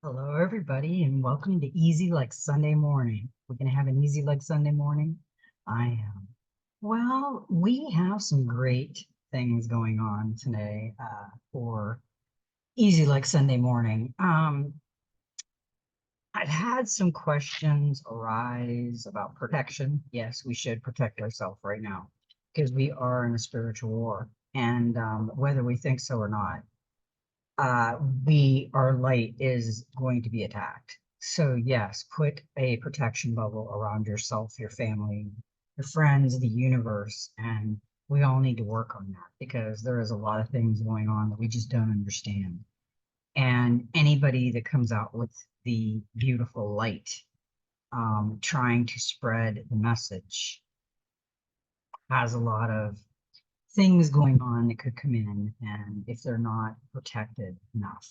Hello, everybody, and welcome to Easy Like Sunday Morning. We're going to have an Easy Like Sunday Morning. I am. Well, we have some great things going on today for Easy Like Sunday Morning. I've had some questions arise about protection. Yes, we should protect ourselves right now because we are in a spiritual war, and whether we think so or not uh, our light is going to be attacked. So yes, put a protection bubble around yourself, your family, your friends, the universe, and we all need to work on that because there is a lot of things going on that we just don't understand. And anybody that comes out with the beautiful light, trying to spread the message, has a lot of things going on that could come in, and if they're not protected enough.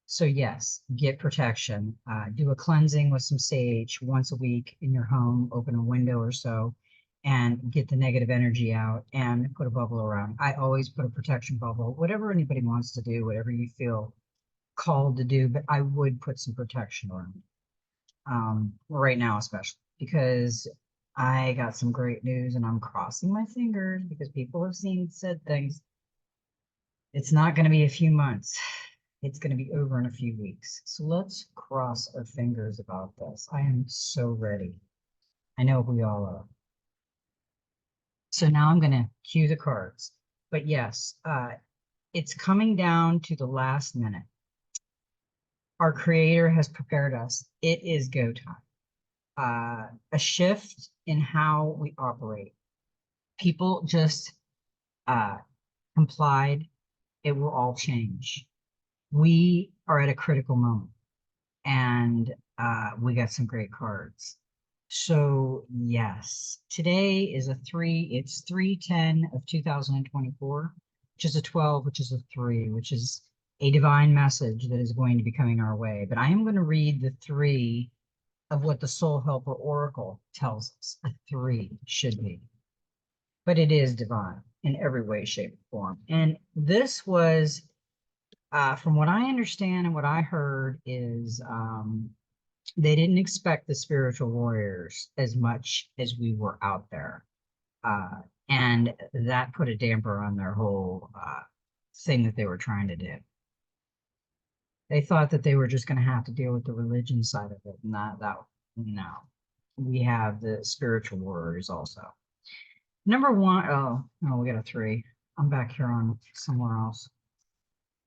So yes, get protection. Do a cleansing with some sage once a week in your home. Open a window or so, and get the negative energy out. And put a bubble around. I always put a protection bubble. Whatever anybody wants to do, whatever you feel called to do, but I would put some protection around. Right now, especially because I got some great news, and I'm crossing my fingers because people have said things. It's not going to be a few months. It's going to be over in a few weeks. So let's cross our fingers about this. I am so ready. I know we all are. So now I'm going to cue the cards. But yes, it's coming down to the last minute. Our creator has prepared us. It is go time. A shift in how we operate. People just uh, complied. It will all change. We are at a critical moment, and we got some great cards. So yes, today is it's 310 of 2024, which is a 12, which is a 3, which is a divine message that is going to be coming our way. But I am going to read the 3 of what the Soul Helper Oracle tells us a 3 should be. But it is divine in every way, shape, or form. And this was from what I understand and what I heard is they didn't expect the spiritual warriors as much as we were out there. Uh, and that put a damper on their whole thing that they were trying to do. They thought that they were just going to have to deal with the religion side of it. Not that, no. We have the spiritual warriors also. Number one, oh, no, we got a 3. I'm back here on somewhere else.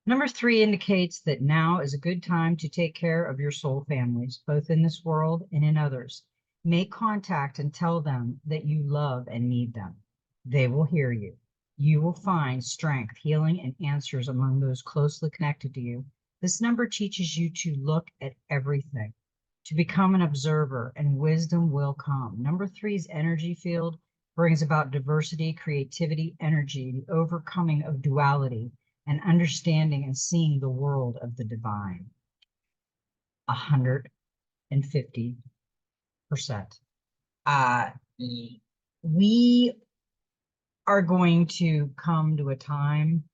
Number 3 indicates that now is a good time to take care of your soul families, both in this world and in others. Make contact and tell them that you love and need them. They will hear you. You will find strength, healing, and answers among those closely connected to you. This number teaches you to look at everything, to become an observer, and wisdom will come. Number 3's energy field brings about diversity, creativity, energy, the overcoming of duality, and understanding and seeing the world of the divine. 150%. We are going to come to a time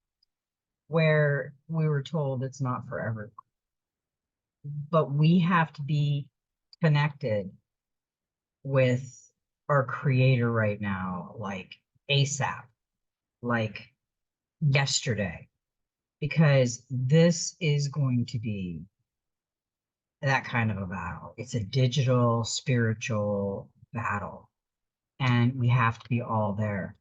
where we were told it's not for everyone, but we have to be connected with our creator right now, like ASAP, like yesterday, because this is going to be that kind of a battle. It's a digital, spiritual battle, and we have to be all there.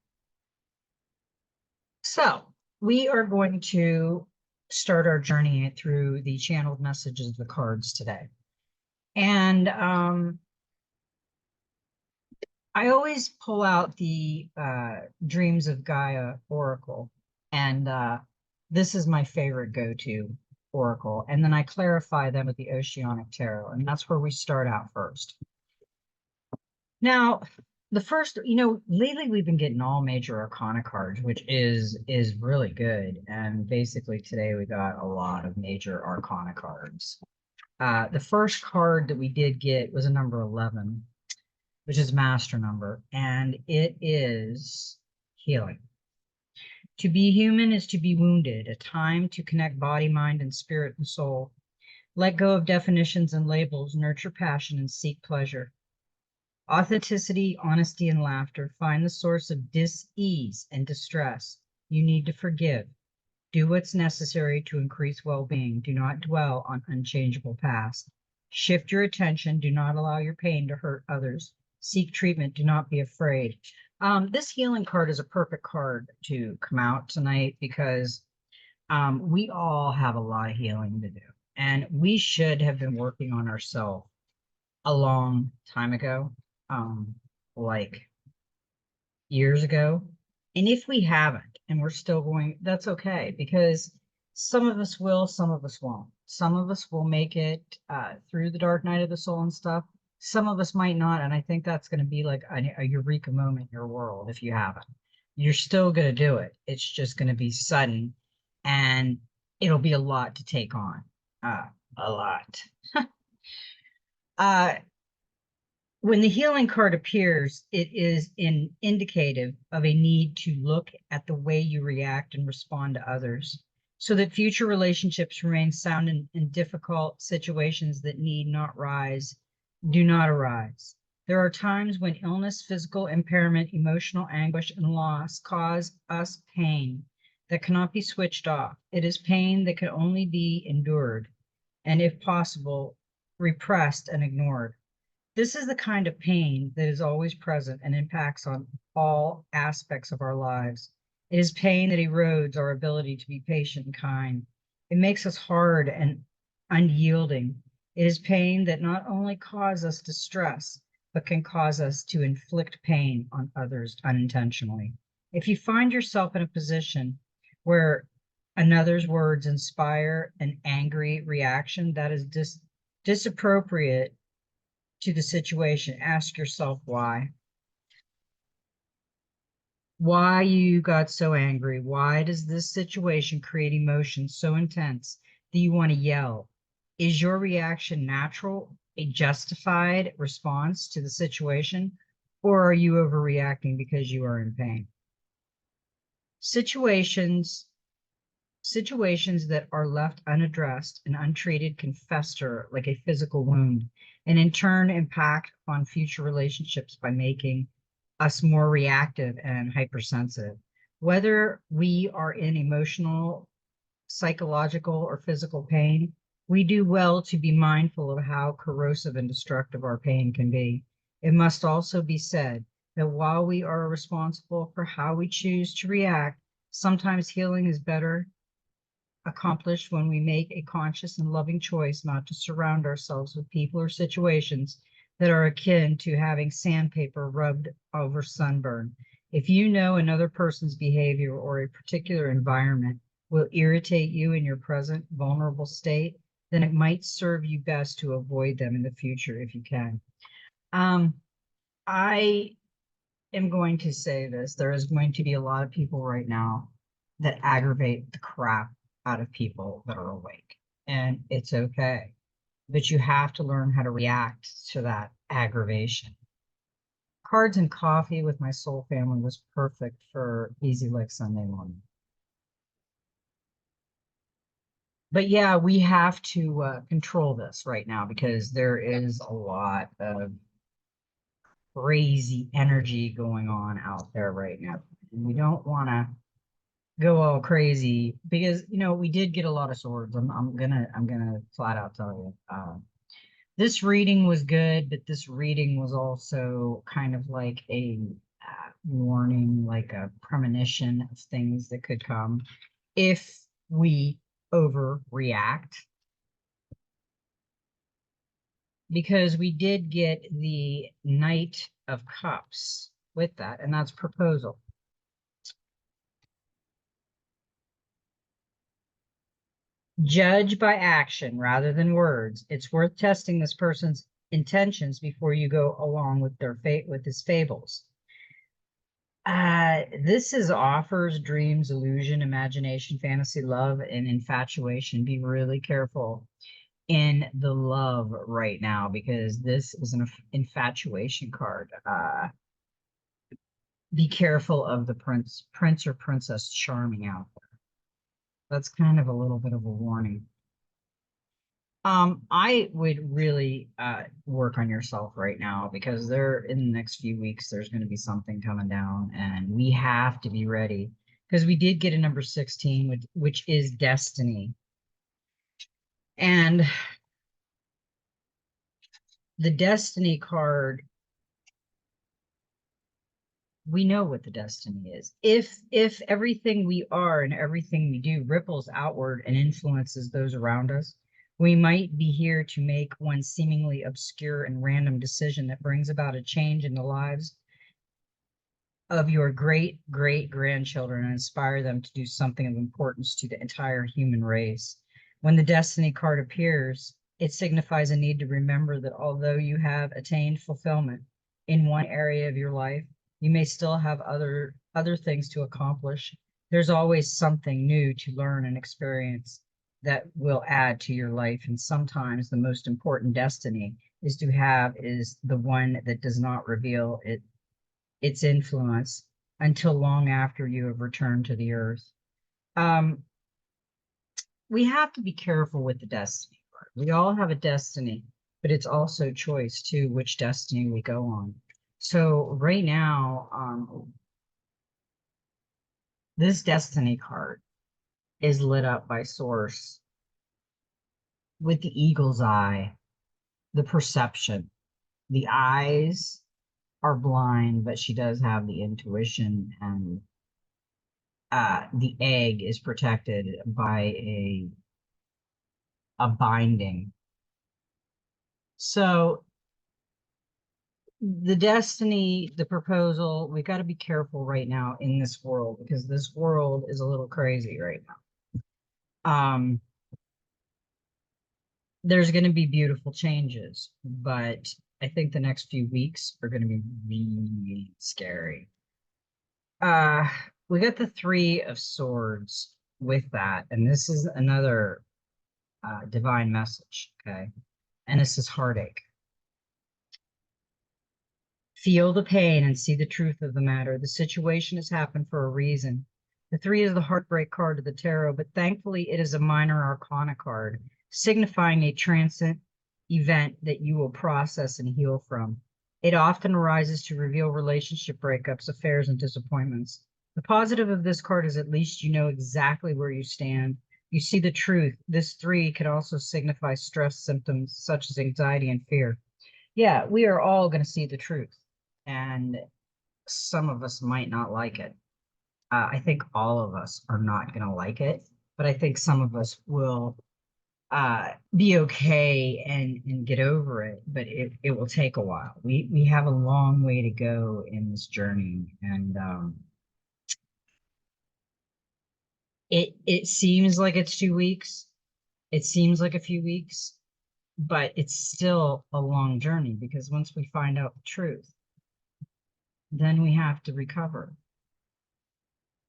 So we are going to start our journey through the channeled messages of the cards today. And I always pull out the Dreams of Gaia Oracle, and this is my favorite go-to oracle. And then I clarify them with the Oceanic Tarot, and that's where we start out first. Now, the first, lately we've been getting all major arcana cards, which is really good. And basically today we got a lot of major arcana cards. The first card that we did get was a number 11, which is master number, and it is healing. To be human is to be wounded, a time to connect body, mind, and spirit and soul. Let go of definitions and labels, nurture passion, and seek pleasure. Authenticity, honesty, and laughter. Find the source of dis-ease and distress. You need to forgive. Do what's necessary to increase well-being. Do not dwell on unchangeable past. Shift your attention. Do not allow your pain to hurt others. Seek treatment. Do not be afraid. This healing card is a perfect card to come out tonight because we all have a lot of healing to do. And we should have been working on ourselves a long time ago, like years ago. And if we haven't, and we're still going, that's okay, because some of us will, some of us won't. Some of us will make it through the dark night of the soul and stuff. Some of us might not. And I think that's going to be like a eureka moment in your world if you haven't. You're still going to do it. It's just going to be sudden and it'll be a lot to take on. A lot. uh, when the healing card appears, it is indicative of a need to look at the way you react and respond to others so that future relationships remain sound in difficult situations that need not rise, do not arise. There are times when illness, physical impairment, emotional anguish, and loss cause us pain that cannot be switched off. It is pain that can only be endured and, if possible, repressed and ignored. This is the kind of pain that is always present and impacts on all aspects of our lives. It is pain that erodes our ability to be patient and kind. It makes us hard and unyielding. It is pain that not only causes us distress, but can cause us to inflict pain on others unintentionally. If you find yourself in a position where another's words inspire an angry reaction that is disappropriate to the situation, ask yourself why. Why you got so angry? Why does this situation create emotion so intense that you want to yell? Is your reaction natural, a justified response to the situation, or are you overreacting because you are in pain? Situations that are left unaddressed and untreated can fester like a physical wound and in turn impact on future relationships by making us more reactive and hypersensitive. Whether we are in emotional, psychological, or physical pain, we do well to be mindful of how corrosive and destructive our pain can be. It must also be said that while we are responsible for how we choose to react, sometimes healing is better accomplished when we make a conscious and loving choice not to surround ourselves with people or situations that are akin to having sandpaper rubbed over sunburn. If you know another person's behavior or a particular environment will irritate you in your present vulnerable state, then it might serve you best to avoid them in the future if you can. I am going to say this. There is going to be a lot of people right now that aggravate the crap out of people that are awake. And it's okay. But you have to learn how to react to that aggravation. Cards and coffee with my soul family was perfect for Easy Like Sunday morning. But yeah, we have to control this right now because there is a lot of crazy energy going on out there right now. And we don't want to go all crazy because we did get a lot of swords. I'm gonna flat out tell you. This reading was good, but this reading was also kind of like a warning, like a premonition of things that could come if we overreact. Because we did get the Knight of Cups with that, and that's proposal. Judge by action rather than words. It's worth testing this person's intentions before you go along with their fate with his fables. This is offers, dreams, illusion, imagination, fantasy, love, and infatuation. Be really careful in the love right now because this is an infatuation card. Be careful of the prince or princess charming out there. That's kind of a little bit of a warning. I would really work on yourself right now because there in the next few weeks there's going to be something coming down, and we have to be ready because we did get a number 16, which is destiny. And the destiny card, we know what the destiny is. If everything we are and everything we do ripples outward and influences those around us, we might be here to make one seemingly obscure and random decision that brings about a change in the lives of your great great grandchildren and inspire them to do something of importance to the entire human race. When the destiny card appears, it signifies a need to remember that although you have attained fulfillment in one area of your life, you may still have other things to accomplish. There's always something new to learn and experience that will add to your life, and sometimes the most important destiny is the one that does not reveal its influence until long after you have returned to the earth. Um, we have to be careful with the destiny part. We all have a destiny, but it's also choice too, which destiny we go on. So right now, this destiny card is lit up by source with the eagle's eye, the perception. The eyes are blind, but she does have the intuition, and the egg is protected by a binding. So the destiny, the proposal, we got to be careful right now in this world because this world is a little crazy right now. There's going to be beautiful changes, but I think the next few weeks are going to be really scary. Uh, we got the Three of Swords with that, and this is another divine message, okay? And this is heartache. Feel the pain and see the truth of the matter. The situation has happened for a reason. The three is the heartbreak card of the tarot, but thankfully it is a minor arcana card, signifying a transient event that you will process and heal from. It often arises to reveal relationship breakups, affairs, and disappointments. The positive of this card is at least you know exactly where you stand. You see the truth. This three can also signify stress symptoms such as anxiety and fear. Yeah, we are all going to see the truth, and some of us might not like it. I think all of us are not going to like it, but I think some of us will be okay and get over it, but it will take a while. We have a long way to go in this journey, and it seems like it's 2 weeks. It seems like a few weeks, but it's still a long journey because once we find out the truth, then we have to recover.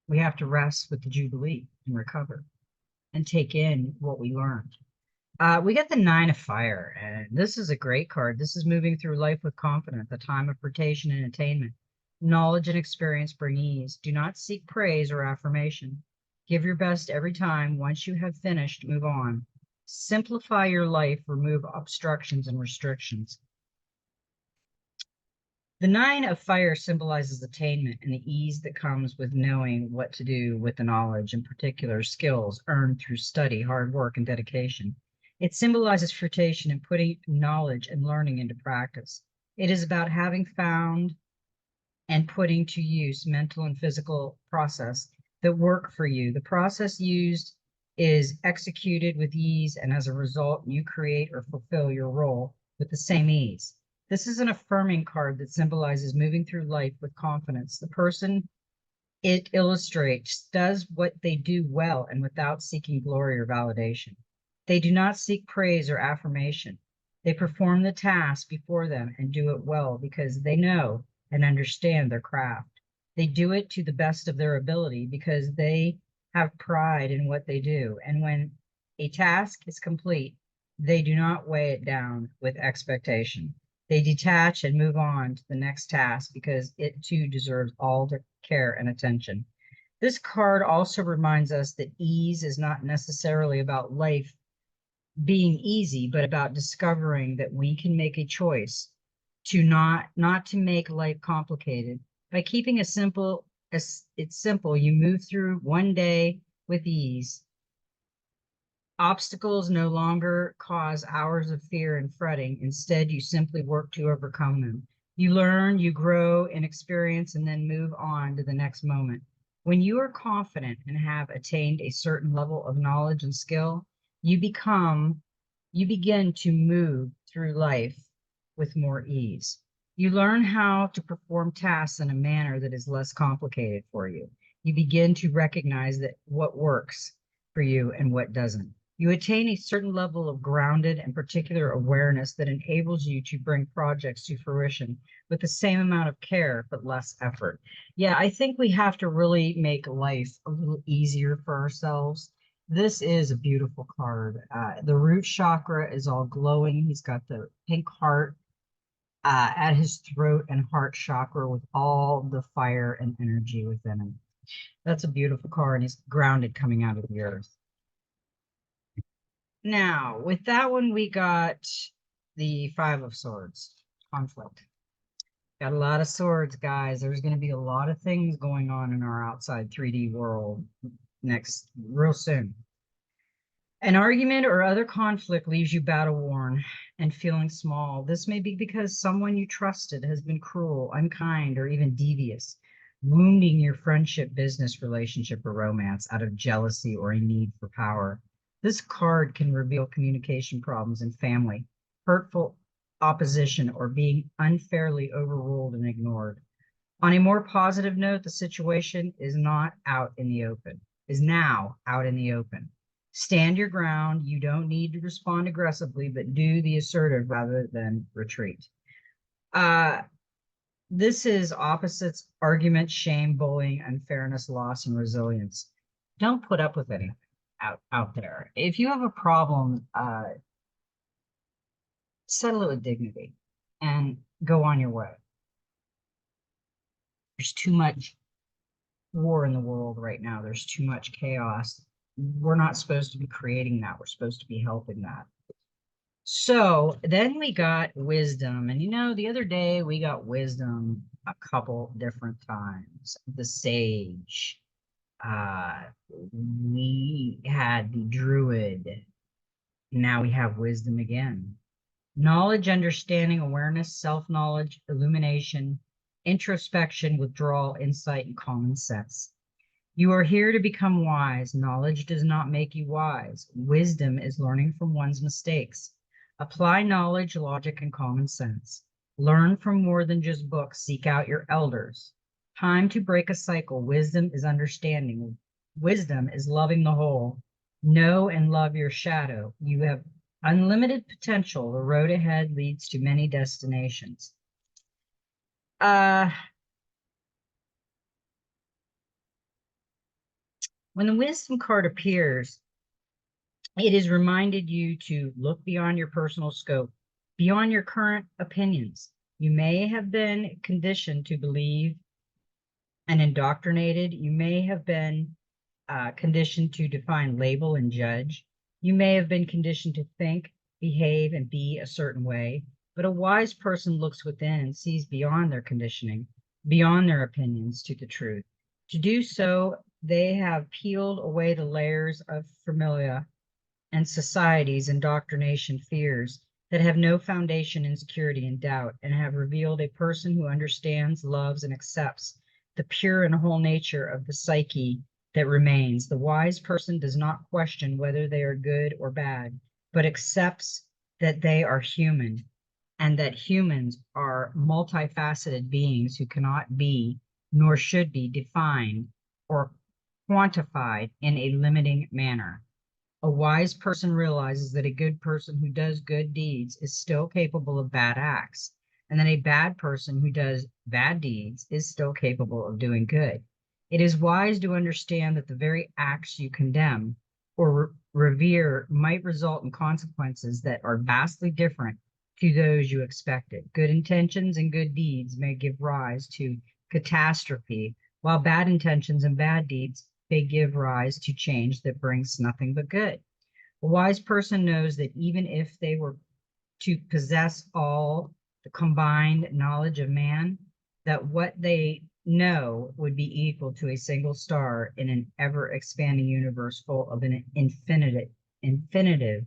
We have to rest with the Jubilee and recover and take in what we learned. We get the Nine of Fire, and this is a great card. This is moving through life with confidence, the time of rotation and attainment. Knowledge and experience bring ease. Do not seek praise or affirmation. Give your best every time. Once you have finished, move on. Simplify your life, remove obstructions and restrictions. The Nine of Fire symbolizes attainment and the ease that comes with knowing what to do with the knowledge, in particular skills earned through study, hard work, and dedication. It symbolizes fruition and putting knowledge and learning into practice. It is about having found and putting to use mental and physical process that work for you. The process used is executed with ease, and as a result, you create or fulfill your role with the same ease. This is an affirming card that symbolizes moving through life with confidence. The person it illustrates does what they do well and without seeking glory or validation. They do not seek praise or affirmation. They perform the task before them and do it well because they know and understand their craft. They do it to the best of their ability because they have pride in what they do. And when a task is complete, they do not weigh it down with expectation. They detach and move on to the next task because it too deserves all the care and attention. This card also reminds us that ease is not necessarily about life being easy, but about discovering that we can make a choice to not to make life complicated by keeping it simple. As it's simple, you move through one day with ease. Obstacles no longer cause hours of fear and fretting. Instead, you simply work to overcome them. You learn, you grow in experience, and then move on to the next moment. When you are confident and have attained a certain level of knowledge and skill, you become, you begin to move through life with more ease. You learn how to perform tasks in a manner that is less complicated for you. You begin to recognize that what works for you and what doesn't. You attain a certain level of grounded and particular awareness that enables you to bring projects to fruition with the same amount of care, but less effort. Yeah, I think we have to really make life a little easier for ourselves. This is a beautiful card. The root chakra is all glowing. He's got the pink heart at his throat and heart chakra with all the fire and energy within him. That's a beautiful card, and he's grounded coming out of the earth. Now, with that one, we got the Five of Swords, conflict. Got a lot of swords, guys. There's going to be a lot of things going on in our outside 3D world next, real soon. An argument or other conflict leaves you battle worn and feeling small. This may be because someone you trusted has been cruel, unkind, or even devious, wounding your friendship, business relationship, or romance out of jealousy or a need for power. This card can reveal communication problems in family, hurtful opposition, or being unfairly overruled and ignored. On a more positive note, the situation is not out in the open, is now out in the open. Stand your ground. You don't need to respond aggressively, but do the assertive rather than retreat. This is opposites, argument, shame, bullying, unfairness, loss, and resilience. Don't put up with anything out there. If you have a problem, settle it with dignity and go on your way. There's too much war in the world right now. There's too much chaos. We're not supposed to be creating that. We're supposed to be helping that. So then we got wisdom. And you know, the other day we got wisdom a couple different times. The sage. We had the druid. Now we have wisdom again. Knowledge, understanding, awareness, self-knowledge, illumination, introspection, withdrawal, insight, and common sense. You are here to become wise. Knowledge does not make you wise. Wisdom is learning from one's mistakes. Apply knowledge, logic, and common sense. Learn from more than just books. Seek out your elders. Time to break a cycle. Wisdom is understanding. Wisdom is loving the whole. Know and love your shadow. You have unlimited potential. The road ahead leads to many destinations. When the wisdom card appears, it has reminded you to look beyond your personal scope, beyond your current opinions. You may have been conditioned to believe and indoctrinated. You may have been conditioned to define, label, and judge. You may have been conditioned to think, behave, and be a certain way. But a wise person looks within and sees beyond their conditioning, beyond their opinions, to the truth. To do so, they have peeled away the layers of familia and society's indoctrination fears that have no foundation in security and doubt, and have revealed a person who understands, loves, and accepts the pure and whole nature of the psyche that remains. The wise person does not question whether they are good or bad, but accepts that they are human, and that humans are multifaceted beings who cannot be, nor should be, defined or quantified in a limiting manner. A wise person realizes that a good person who does good deeds is still capable of bad acts, and that a bad person who does bad deeds is still capable of doing good. It is wise to understand that the very acts you condemn or revere might result in consequences that are vastly different to those you expected. Good intentions and good deeds may give rise to catastrophe, while bad intentions and bad deeds may give rise to change that brings nothing but good. A wise person knows that even if they were to possess all the combined knowledge of man, that what they know would be equal to a single star in an ever expanding universe full of an infinitive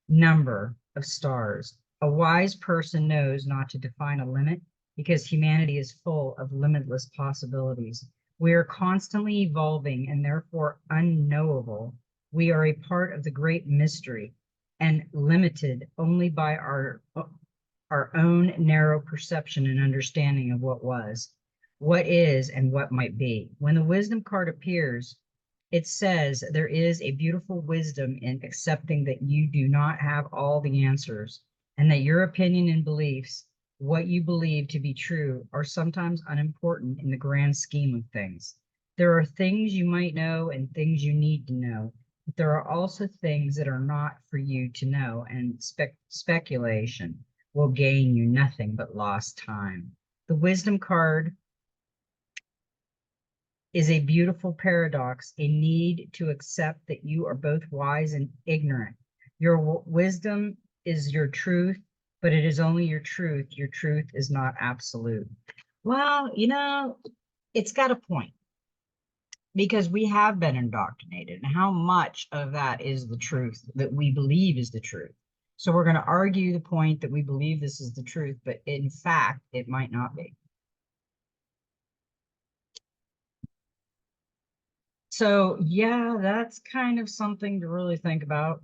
number of stars. A wise person knows not to define a limit because humanity is full of limitless possibilities. We are constantly evolving and therefore unknowable. We are a part of the great mystery and limited only by our own narrow perception and understanding of what was, what is, and what might be. When the wisdom card appears, it says there is a beautiful wisdom in accepting that you do not have all the answers and that your opinion and beliefs, what you believe to be true, are sometimes unimportant in the grand scheme of things. There are things you might know and things you need to know, but there are also things that are not for you to know, and speculation will gain you nothing but lost time. The wisdom card is a beautiful paradox, a need to accept that you are both wise and ignorant. Your wisdom is your truth, but it is only your truth. Your truth is not absolute. Well, it's got a point because we have been indoctrinated, and how much of that is the truth that we believe is the truth. So we're going to argue the point that we believe this is the truth, but in fact, it might not be. So yeah, that's kind of something to really think about.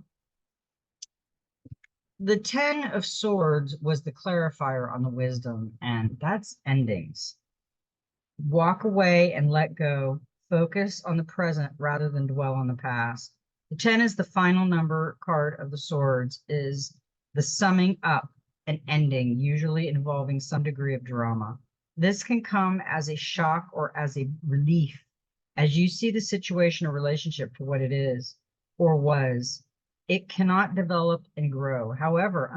The 10 of Swords was the clarifier on the wisdom, and that's endings. Walk away and let go. Focus on the present rather than dwell on the past. The 10 is the final number card of the Swords, is the summing up and ending, usually involving some degree of drama. This can come as a shock or as a relief as you see the situation or relationship for what it is or was. It cannot develop and grow. However,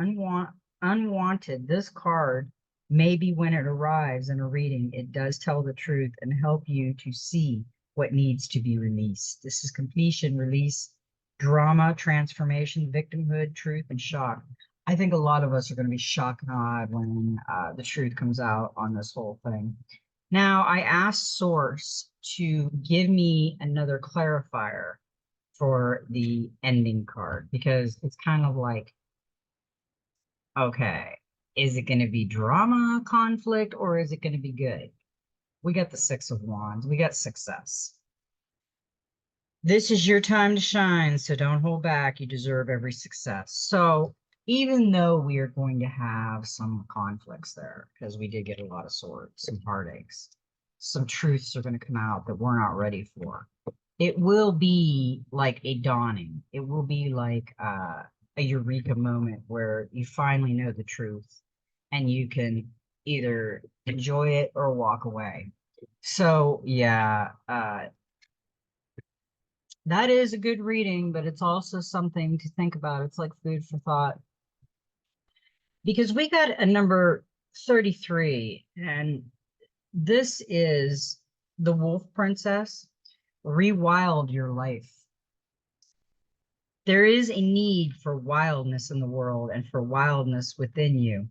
unwanted, this card, maybe when it arrives in a reading, it does tell the truth and help you to see what needs to be released. This is completion, release, drama, transformation, victimhood, truth, and shock. I think a lot of us are going to be shocked and awed when the truth comes out on this whole thing. Now, I asked Source to give me another clarifier for the ending card because it's kind of like, okay, is it going to be drama, conflict, or is it going to be good? We got the Six of Wands. We got success. This is your time to shine, so don't hold back. You deserve every success. So even though we are going to have some conflicts there, because we did get a lot of swords, some heartaches, some truths are going to come out that we're not ready for. It will be like a dawning. It will be like a eureka moment where you finally know the truth and you can either enjoy it or walk away. So yeah, that is a good reading, but it's also something to think about. It's like food for thought. Because we got a number 33, and this is the Wolf Princess. Rewild your life. There is a need for wildness in the world and for wildness within you.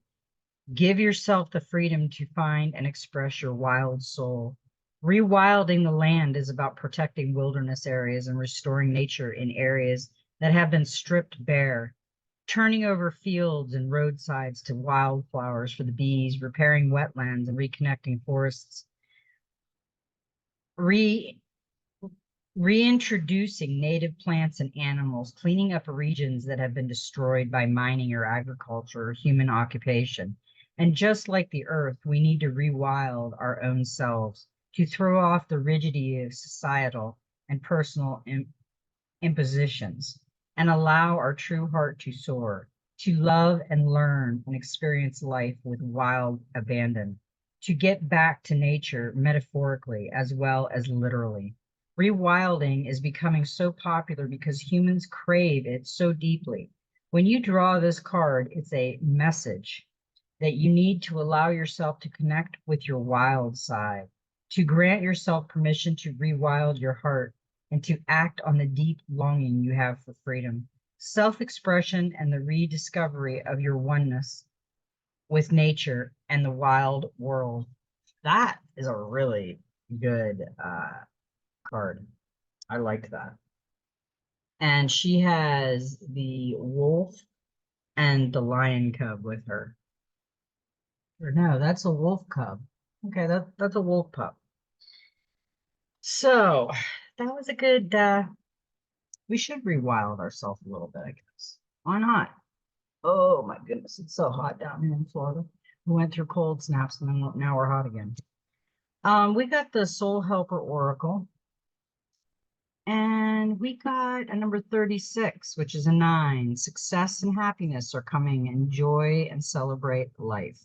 Give yourself the freedom to find and express your wild soul. Rewilding the land is about protecting wilderness areas and restoring nature in areas that have been stripped bare, turning over fields and roadsides to wildflowers for the bees, repairing wetlands and reconnecting forests, reintroducing native plants and animals, cleaning up regions that have been destroyed by mining or agriculture or human occupation. And just like the earth, we need to rewild our own selves to throw off the rigidity of societal and personal impositions and allow our true heart to soar, to love and learn and experience life with wild abandon, to get back to nature metaphorically as well as literally. Rewilding is becoming so popular because humans crave it so deeply. When you draw this card, it's a message that you need to allow yourself to connect with your wild side, to grant yourself permission to rewild your heart and to act on the deep longing you have for freedom. self-expression, and the rediscovery of your oneness with nature and the wild world. That is a really good card. I liked that. And she has the wolf and the lion cub with her. Or no, that's a wolf cub. Okay, that's a wolf pup. So that was a good we should rewild ourselves a little bit, I guess. Why not? Oh my goodness, it's so hot down here in Florida. We went through cold snaps and then now we're hot again. We got the Soul Helper Oracle. And we got a number 36, which is a 9. Success and happiness are coming. Enjoy and celebrate life.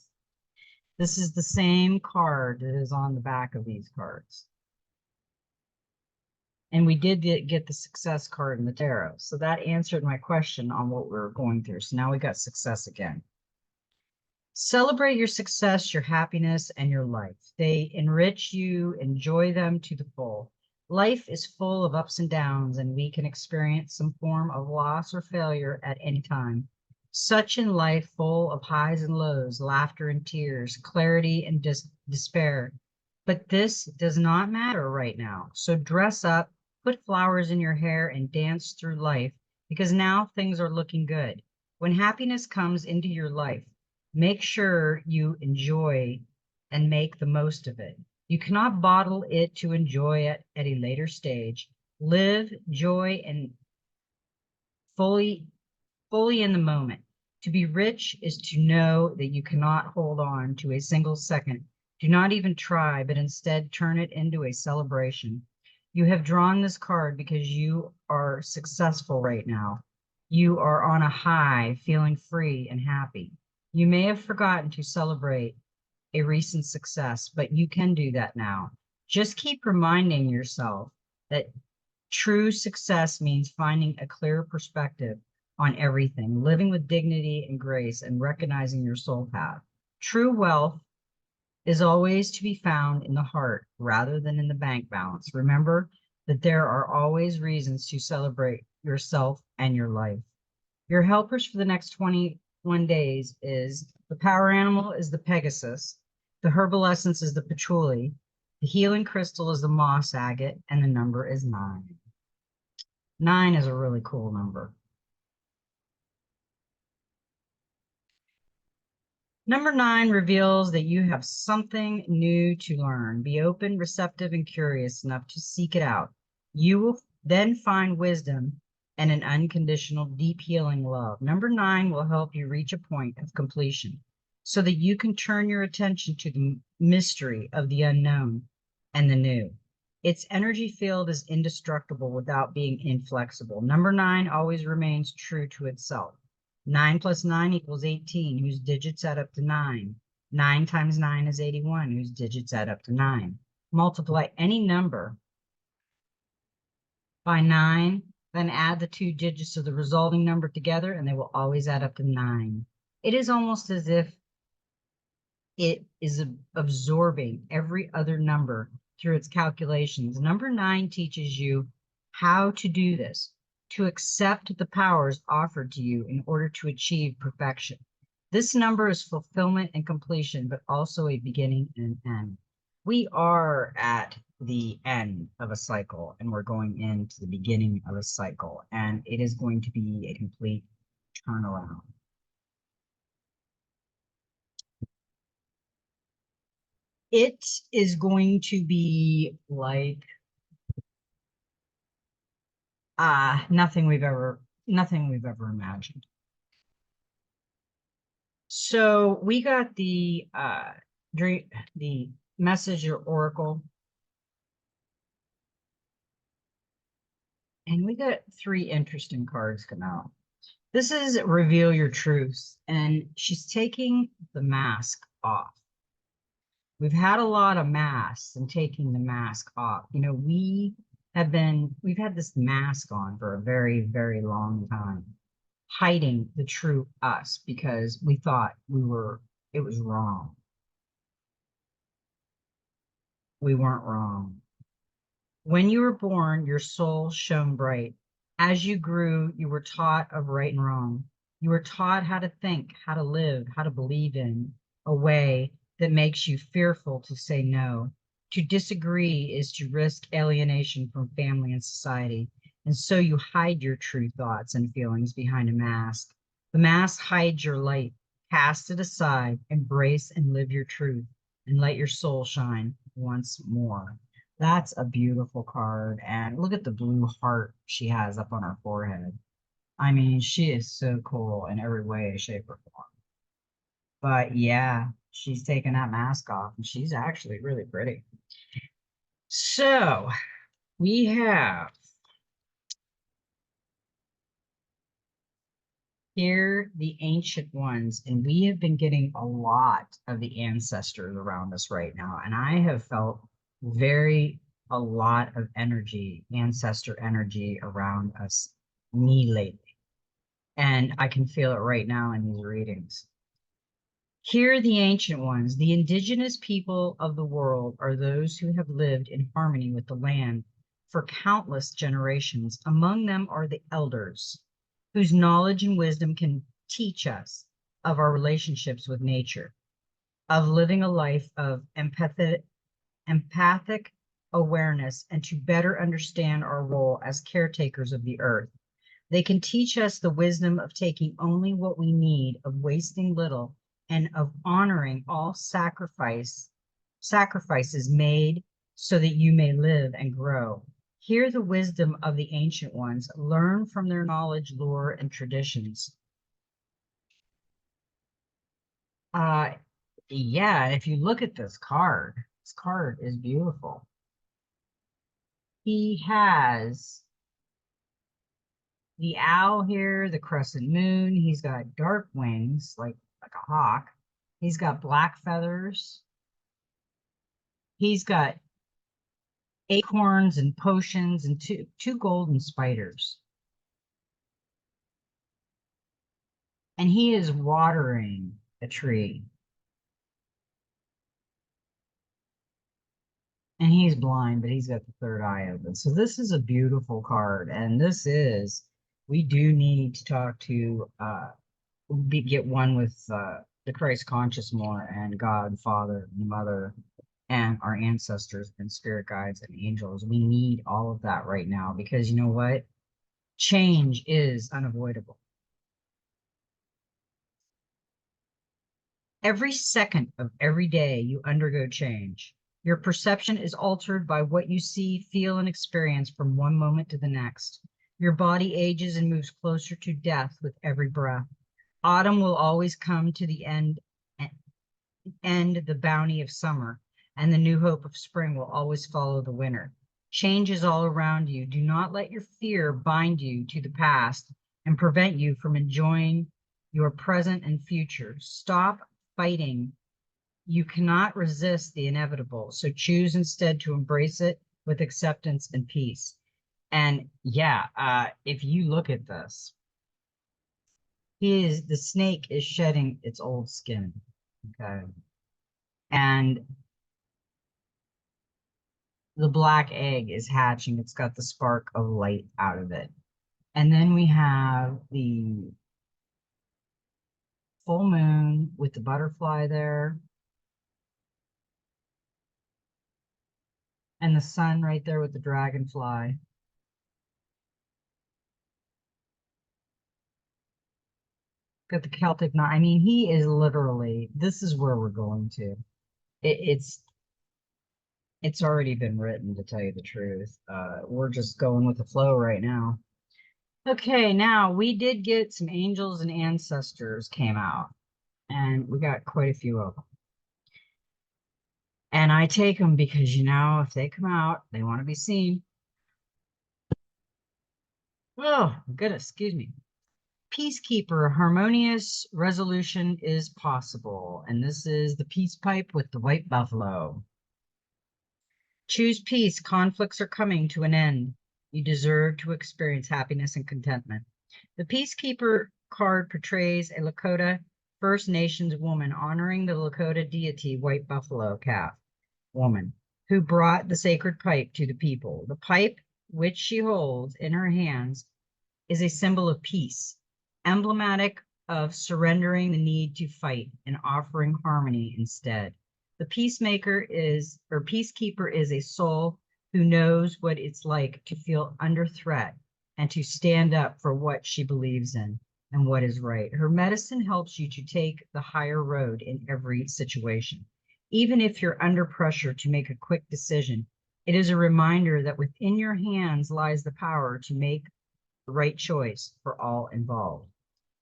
This is the same card that is on the back of these cards. And we did get the success card in the tarot. So that answered my question on what we were going through. So now we got success again. Celebrate your success, your happiness, and your life. They enrich you, enjoy them to the full. Life is full of ups and downs, and we can experience some form of loss or failure at any time. Such in life, full of highs and lows, laughter and tears, clarity and despair. But this does not matter right now. So dress up, put flowers in your hair, and dance through life, because now things are looking good. When happiness comes into your life, make sure you enjoy and make the most of it. You cannot bottle it to enjoy it at a later stage. Live joy and fully in the moment. To be rich is to know that you cannot hold on to a single second. Do not even try, but instead turn it into a celebration. You have drawn this card because you are successful right now. You are on a high, feeling free and happy. You may have forgotten to celebrate a recent success, but you can do that now. Just keep reminding yourself that true success means finding a clear perspective on everything, living with dignity and grace, and recognizing your soul path. True wealth is always to be found in the heart rather than in the bank balance. Remember that there are always reasons to celebrate yourself and your life. Your helpers for the next 21 days is the power animal is the Pegasus, the herbal essence is the patchouli, the healing crystal is the moss agate, and the number is 9. 9 is a really cool number. Number 9 reveals that you have something new to learn. Be open, receptive, and curious enough to seek it out. You will then find wisdom and an unconditional, deep healing love. Number 9 will help you reach a point of completion so that you can turn your attention to the mystery of the unknown and the new. Its energy field is indestructible without being inflexible. Number 9 always remains true to itself. 9 plus 9 equals 18, whose digits add up to 9. 9 times 9 is 81, whose digits add up to 9. Multiply any number by 9, then add the 2 digits of the resulting number together, and they will always add up to 9. It is almost as if it is absorbing every other number through its calculations. Number 9 teaches you how to do this, to accept the powers offered to you in order to achieve perfection. This number is fulfillment and completion, but also a beginning and an end. We are at the end of a cycle, and we're going into the beginning of a cycle, and it is going to be a complete turnaround. It is going to be like nothing we've ever imagined. So we got the message or oracle, and we got 3 interesting cards come out. This is reveal your truth, and she's taking the mask off. We've had a lot of masks and taking the mask off. You know, we've had this mask on for a very, very long time, hiding the true us because we thought it was wrong. We weren't wrong. When you were born, your soul shone bright. As you grew, you were taught of right and wrong. You were taught how to think, how to live, how to believe in a way that makes you fearful to say no. To disagree is to risk alienation from family and society. And so you hide your true thoughts and feelings behind a mask. The mask hides your light. Cast it aside, embrace and live your truth, and let your soul shine once more. That's a beautiful card. And look at the blue heart she has up on her forehead. I mean, she is so cool in every way, shape, or form. But yeah, she's taking that mask off and she's actually really pretty. So we have here the ancient ones, and we have been getting a lot of the ancestors around us right now. And I have felt a lot of energy, ancestor energy around us, me lately. And I can feel it right now in these readings. Here, the ancient ones, the indigenous people of the world, are those who have lived in harmony with the land for countless generations. Among them are the elders, whose knowledge and wisdom can teach us of our relationships with nature, of living a life of empathic awareness, and to better understand our role as caretakers of the earth. They can teach us the wisdom of taking only what we need, of wasting little, and of honoring all sacrifices made so that you may live and grow. Hear the wisdom of the ancient ones, learn from their knowledge, lore, and traditions. Uh, yeah, if you look at this card is beautiful. He has the owl here, the crescent moon. He's got dark wings, like a hawk. He's got black feathers. He's got acorns and potions and two golden spiders. And he is watering a tree. And he's blind, but he's got the third eye open. So this is a beautiful card. And we do need to talk to get one with the Christ conscious more, and God, Father, and Mother, and our ancestors and spirit guides and angels. We need all of that right now, because you know what? Change is unavoidable. Every second of every day you undergo change. Your perception is altered by what you see, feel, and experience from one moment to the next. Your body ages and moves closer to death with every breath. Autumn will always come to the end the bounty of summer, and the new hope of spring will always follow the winter. Change is all around you. Do not let your fear bind you to the past and prevent you from enjoying your present and future. Stop fighting. You cannot resist the inevitable, so choose instead to embrace it with acceptance and peace. And yeah, if you look at this, the snake is shedding its old skin. Okay. And the black egg is hatching. It's got the spark of light out of it. And then we have the full moon with the butterfly there. And the sun right there with the dragonfly. Got the Celtic knot. I mean, he is literally, this is where we're going to. It's already been written, to tell you the truth. We're just going with the flow right now. Okay, now we did get some angels and ancestors came out, and we got quite a few of them. And I take them because, if they come out, they want to be seen. Oh, goodness, excuse me. Peacekeeper, harmonious resolution is possible. And this is the peace pipe with the white buffalo. Choose peace. Conflicts are coming to an end. You deserve to experience happiness and contentment. The Peacekeeper card portrays a Lakota First Nations woman honoring the Lakota deity, White Buffalo Calf woman, who brought the sacred pipe to the people. The pipe, which she holds in her hands, is a symbol of peace, emblematic of surrendering the need to fight and offering harmony instead. The peacekeeper is a soul who knows what it's like to feel under threat and to stand up for what she believes in and what is right. Her medicine helps you to take the higher road in every situation. Even if you're under pressure to make a quick decision, it is a reminder that within your hands lies the power to make the right choice for all involved.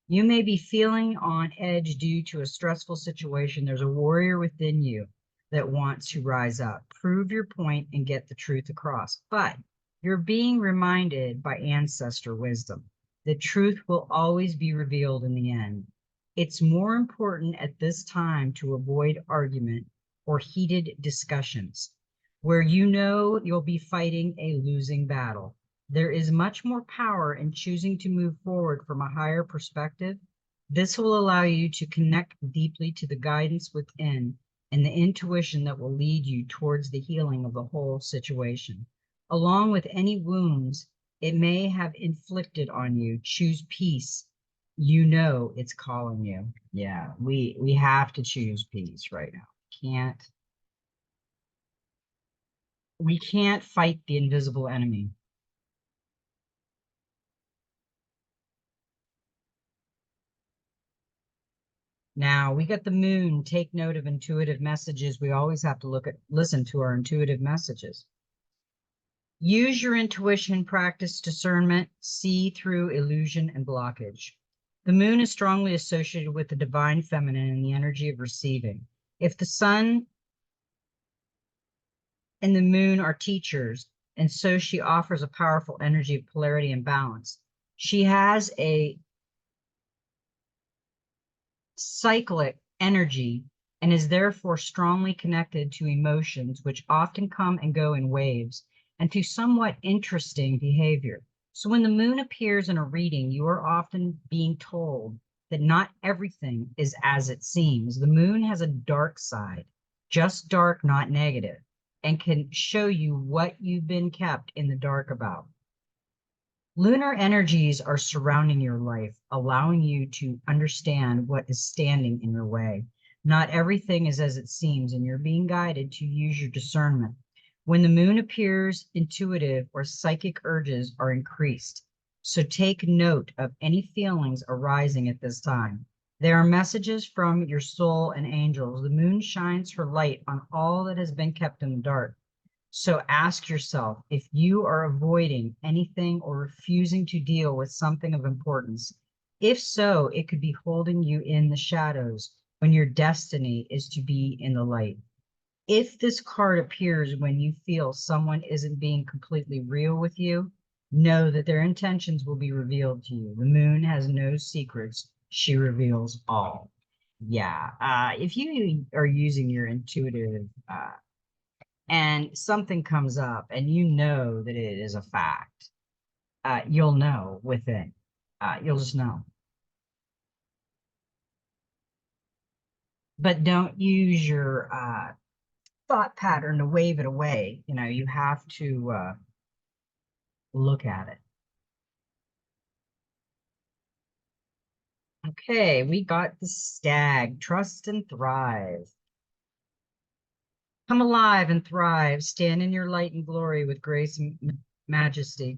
You may be feeling on edge due to a stressful situation. There's a warrior within you that wants to rise up, prove your point, and get the truth across. But you're being reminded by ancestor wisdom that truth will always be revealed in the end. It's more important at this time to avoid argument or heated discussions where you know you'll be fighting a losing battle. There is much more power in choosing to move forward from a higher perspective. This will allow you to connect deeply to the guidance within and the intuition that will lead you towards the healing of the whole situation. Along with any wounds it may have inflicted on you, choose peace. You know it's calling you. Yeah, we have to choose peace right now. We can't fight the invisible enemy. Now we got the moon. Take note of intuitive messages. We always have to listen to our intuitive messages. Use your intuition, practice discernment, see through illusion and blockage. The moon is strongly associated with the divine feminine and the energy of receiving. If the sun and the moon are teachers, and so she offers a powerful energy of polarity and balance. She has a cyclic energy and is therefore strongly connected to emotions, which often come and go in waves, and to somewhat interesting behavior. So when the moon appears in a reading, you are often being told that not everything is as it seems. The moon has a dark side, just dark, not negative, and can show you what you've been kept in the dark about. Lunar energies are surrounding your life, allowing you to understand what is standing in your way. Not everything is as it seems, and you're being guided to use your discernment. When the moon appears, intuitive or psychic urges are increased. So take note of any feelings arising at this time. There are messages from your soul and angels. The moon shines her light on all that has been kept in the dark. So ask yourself if you are avoiding anything or refusing to deal with something of importance. If so, it could be holding you in the shadows when your destiny is to be in the light. If this card appears when you feel someone isn't being completely real with you, know that their intentions will be revealed to you. The moon has no secrets. She reveals all. Yeah. If you are using your intuitive and something comes up and you know that it is a fact, you'll know within. You'll just know. But don't use your thought pattern to wave it away. You know, you have to look at it. Okay, we got the stag. Trust and thrive. Come alive and thrive. Stand in your light and glory with grace and majesty.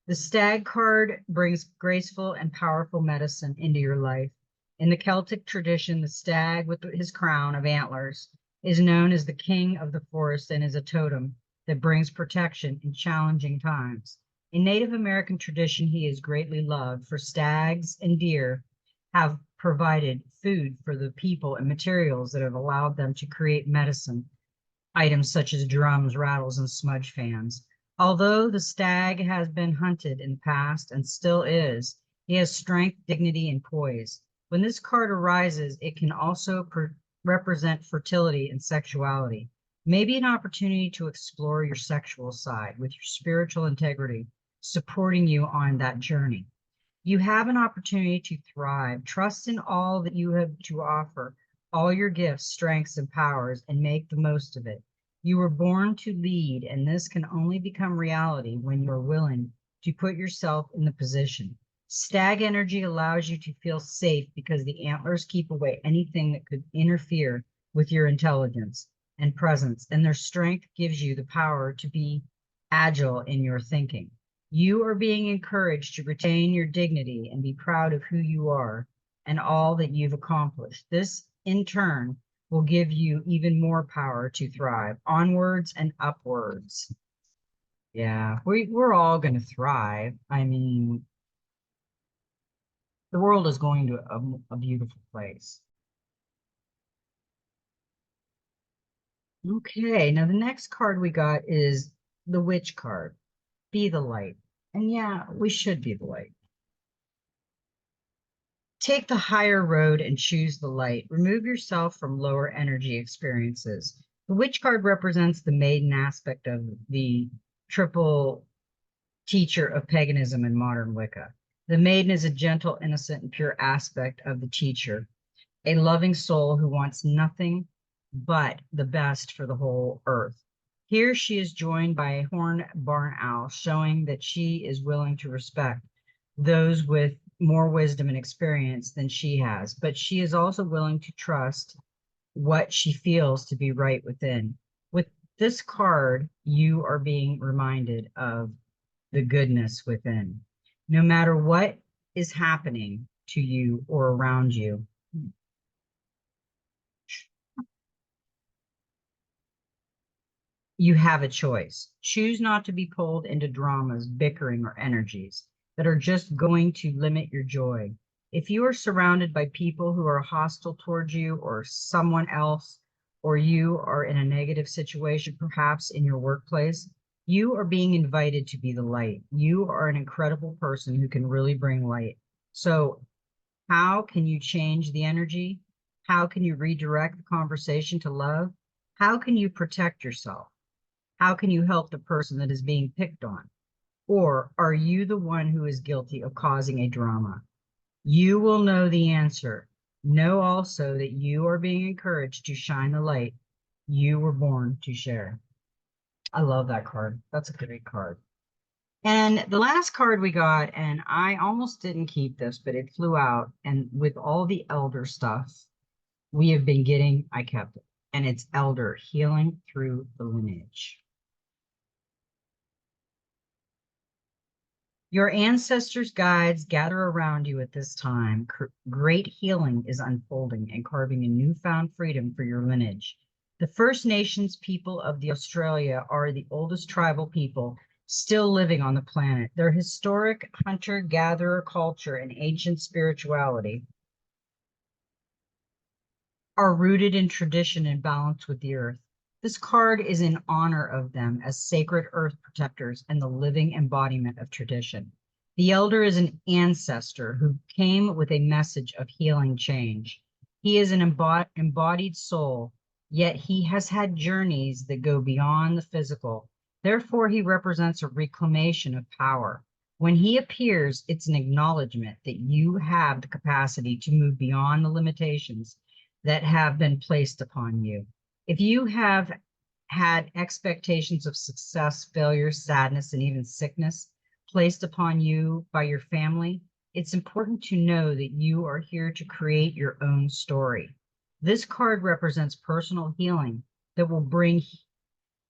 The stag card brings graceful and powerful medicine into your life. In the Celtic tradition, the stag with his crown of antlers is known as the king of the forest and is a totem that brings protection in challenging times. In Native American tradition, he is greatly loved, for stags and deer have provided food for the people and materials that have allowed them to create medicine items such as drums, rattles, and smudge fans. Although the stag has been hunted in the past and still is, he has strength, dignity, and poise. When this card arises, it can also represent fertility and sexuality. Maybe an opportunity to explore your sexual side with your spiritual integrity, supporting you on that journey. You have an opportunity to thrive. Trust in all that you have to offer, all your gifts, strengths, and powers, and make the most of it. You were born to lead, and this can only become reality when you're willing to put yourself in the position. Stag energy allows you to feel safe because the antlers keep away anything that could interfere with your intelligence and presence, and their strength gives you the power to be agile in your thinking. You are being encouraged to retain your dignity and be proud of who you are and all that you've accomplished. This, in turn, will give you even more power to thrive onwards and upwards. Yeah, we're all going to thrive. I mean, the world is going to a beautiful place. Okay, now the next card we got is the Witch card. Be the light. And yeah, we should be the light. Take the higher road and choose the light. Remove yourself from lower energy experiences. The Witch card represents the maiden aspect of the triple teacher of paganism and modern Wicca. The maiden is a gentle, innocent, and pure aspect of the teacher, a loving soul who wants nothing but the best for the whole earth. Here she is joined by a horned barn owl, showing that she is willing to respect those with more wisdom and experience than she has, but she is also willing to trust what she feels to be right within. With this card, you are being reminded of the goodness within. No matter what is happening to you or around you, you have a choice. Choose not to be pulled into dramas, bickering, or energies that are just going to limit your joy. If you are surrounded by people who are hostile towards you or someone else, or you are in a negative situation, perhaps in your workplace, you are being invited to be the light. You are an incredible person who can really bring light. So, how can you change the energy? How can you redirect the conversation to love? How can you protect yourself? How can you help the person that is being picked on? Or are you the one who is guilty of causing a drama? You will know the answer. Know also that you are being encouraged to shine the light you were born to share. I love that card. That's a great card. And the last card we got, and I almost didn't keep this, but it flew out. And with all the elder stuff we have been getting, I kept it. And it's Elder, healing through the lineage. Your ancestors' guides gather around you at this time. Great healing is unfolding and carving a newfound freedom for your lineage. The First Nations people of the Australia are the oldest tribal people still living on the planet. Their historic hunter-gatherer culture and ancient spirituality are rooted in tradition and balance with the earth. This card is in honor of them as sacred earth protectors and the living embodiment of tradition. The elder is an ancestor who came with a message of healing change. He is an embodied soul, yet he has had journeys that go beyond the physical. Therefore, he represents a reclamation of power. When he appears, it's an acknowledgement that you have the capacity to move beyond the limitations that have been placed upon you. If you have had expectations of success, failure, sadness, and even sickness placed upon you by your family, it's important to know that you are here to create your own story. This card represents personal healing that will bring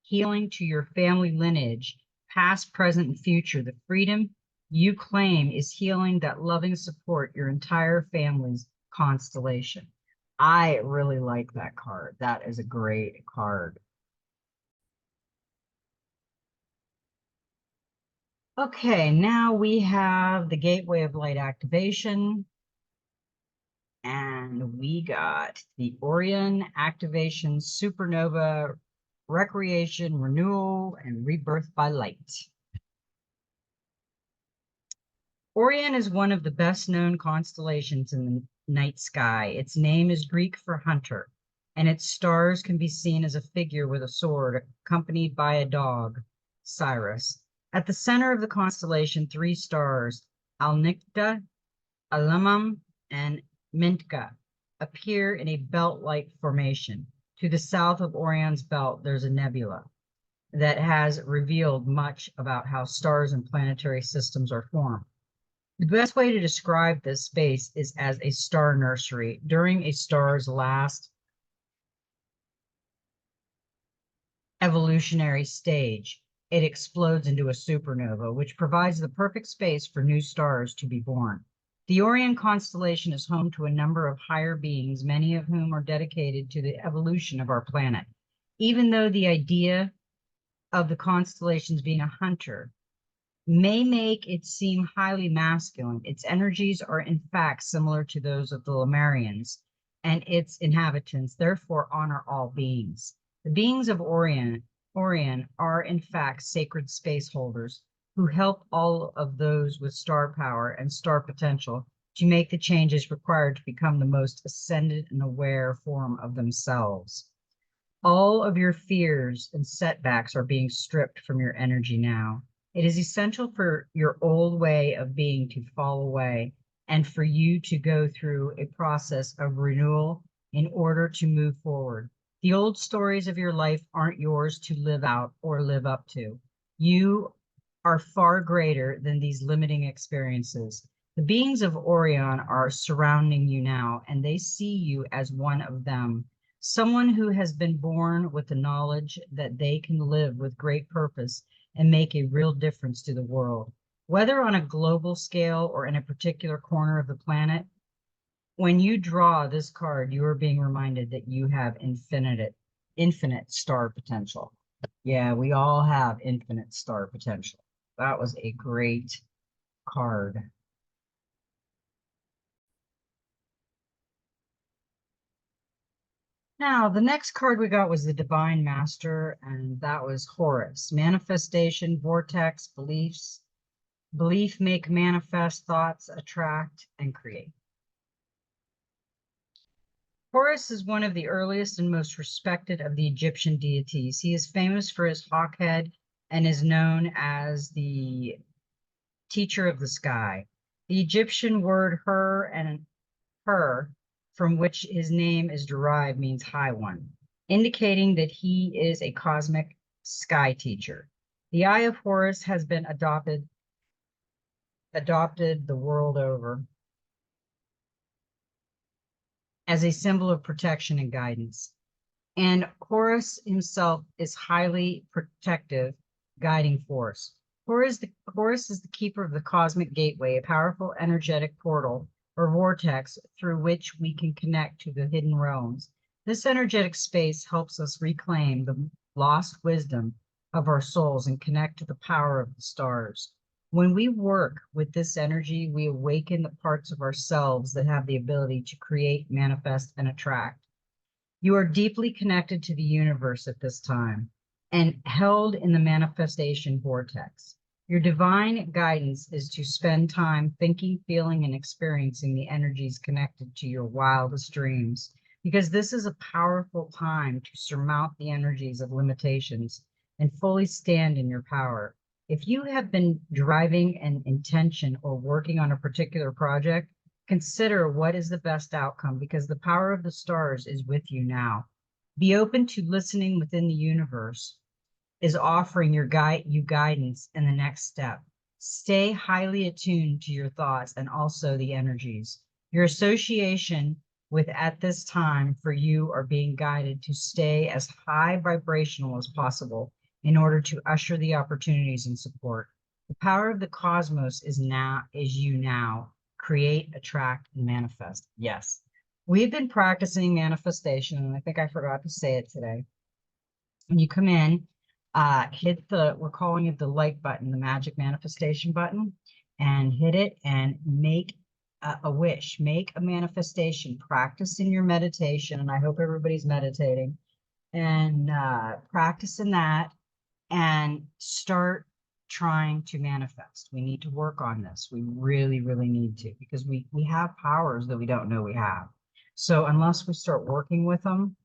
healing to your family lineage, past, present, and future. The freedom you claim is healing that loving support your entire family's constellation. I really like that card. That is a great card. Okay, now we have the Gateway of Light activation. And we got the Orion activation, supernova, recreation, renewal, and rebirth by light. Orion is one of the best known constellations in the night sky. Its name is Greek for hunter, and its stars can be seen as a figure with a sword accompanied by a dog, Sirius. At the center of the constellation, three stars, Alnicta, Alamum, and Mintka, appear in a belt-like formation. To the south of Orion's belt, there's a nebula that has revealed much about how stars and planetary systems are formed. The best way to describe this space is as a star nursery. During a star's last evolutionary stage, it explodes into a supernova, which provides the perfect space for new stars to be born. The Orion constellation is home to a number of higher beings, many of whom are dedicated to the evolution of our planet. Even though the idea of the constellations being a hunter may make it seem highly masculine, its energies are in fact similar to those of the Lemurians, and its inhabitants therefore honor all beings. The beings of Orion are in fact sacred space holders who help all of those with star power and star potential to make the changes required to become the most ascended and aware form of themselves. All of your fears and setbacks are being stripped from your energy now. It is essential for your old way of being to fall away and for you to go through a process of renewal in order to move forward. The old stories of your life aren't yours to live out or live up to. You are far greater than these limiting experiences. The beings of Orion are surrounding you now, and they see you as one of them, someone who has been born with the knowledge that they can live with great purpose and make a real difference to the world, whether on a global scale or in a particular corner of the planet. When you draw this card, you are being reminded that you have infinite star potential. Yeah, we all have infinite star potential. That was a great card. Now, the next card we got was the Divine Master, and that was Horus. Manifestation, vortex, beliefs. Belief make manifest, thoughts attract and create. Horus is one of the earliest and most respected of the Egyptian deities. He is famous for his hawk head and is known as the teacher of the sky. The Egyptian word her, from which his name is derived, means high one, indicating that he is a cosmic sky teacher. The Eye of Horus has been adopted the world over as a symbol of protection and guidance. And Horus himself is highly protective, guiding force. Horus is the keeper of the cosmic gateway, a powerful energetic portal or vortex through which we can connect to the hidden realms. This energetic space helps us reclaim the lost wisdom of our souls and connect to the power of the stars. When we work with this energy, we awaken the parts of ourselves that have the ability to create, manifest, and attract. You are deeply connected to the universe at this time and held in the manifestation vortex. Your divine guidance is to spend time thinking, feeling, and experiencing the energies connected to your wildest dreams, because this is a powerful time to surmount the energies of limitations and fully stand in your power. If you have been driving an intention or working on a particular project, consider what is the best outcome, because the power of the stars is with you now. Be open to listening within the universe is offering you guidance in the next step. Stay highly attuned to your thoughts and also the energies. Your association with at this time for you are being guided to stay as high vibrational as possible in order to usher the opportunities and support. The power of the cosmos is you now. Create, attract, and manifest. Yes. We've been practicing manifestation, and I think I forgot to say it today. When you come in, we're calling it the like button, the magic manifestation button, and hit it and make a wish, make a manifestation, practice in your meditation. And I hope everybody's meditating and practice in that and start trying to manifest. We need to work on this. We really, really need to, because we have powers that we don't know we have. So unless we start working with them,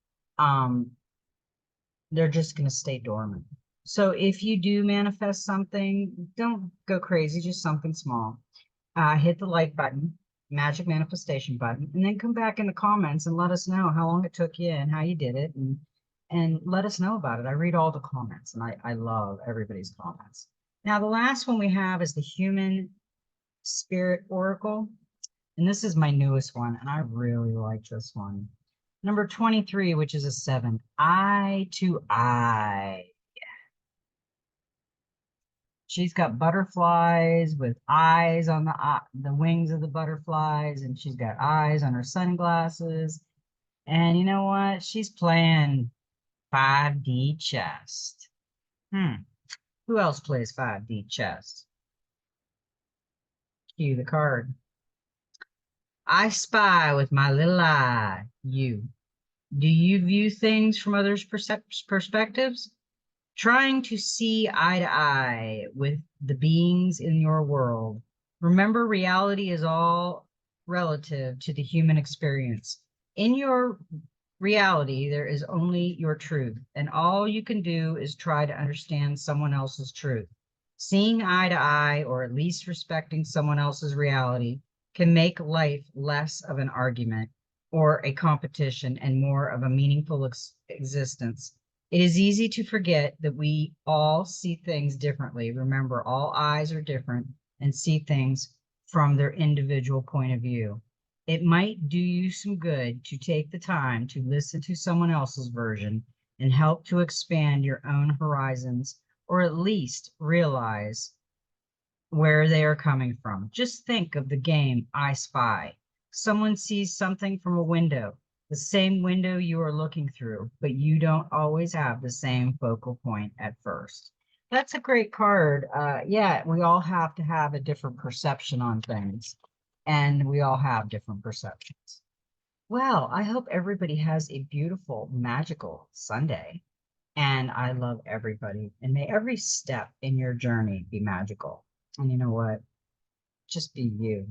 they're just going to stay dormant. So if you do manifest something, don't go crazy, just something small. Hit the like button, magic manifestation button, and then come back in the comments and let us know how long it took you and how you did it, and let us know about it. I read all the comments, and I love everybody's comments. Now, the last one we have is the human Spirit Oracle. And this is my newest one, and I really like this one. Number 23, which is a 7. Eye to eye. She's got butterflies with eyes on the wings of the butterflies, and she's got eyes on her sunglasses. And you know what? She's playing 5D chess. Who else plays 5D chess? Cue the card. I spy with my little eye. You. Do you view things from others' perspectives? Trying to see eye to eye with the beings in your world. Remember, reality is all relative to the human experience. In your reality, there is only your truth, and all you can do is try to understand someone else's truth. Seeing eye to eye, or at least respecting someone else's reality, can make life less of an argument or a competition and more of a meaningful existence. It is easy to forget that we all see things differently. Remember, all eyes are different and see things from their individual point of view. It might do you some good to take the time to listen to someone else's version and help to expand your own horizons, or at least realize where they are coming from. Just think of the game I Spy. Someone sees something from a window, the same window you are looking through, but you don't always have the same focal point at first. That's a great card. Yeah, we all have to have a different perception on things, and we all have different perceptions. Well, I hope everybody has a beautiful, magical Sunday. And I love everybody. And may every step in your journey be magical. And you know what? Just be you.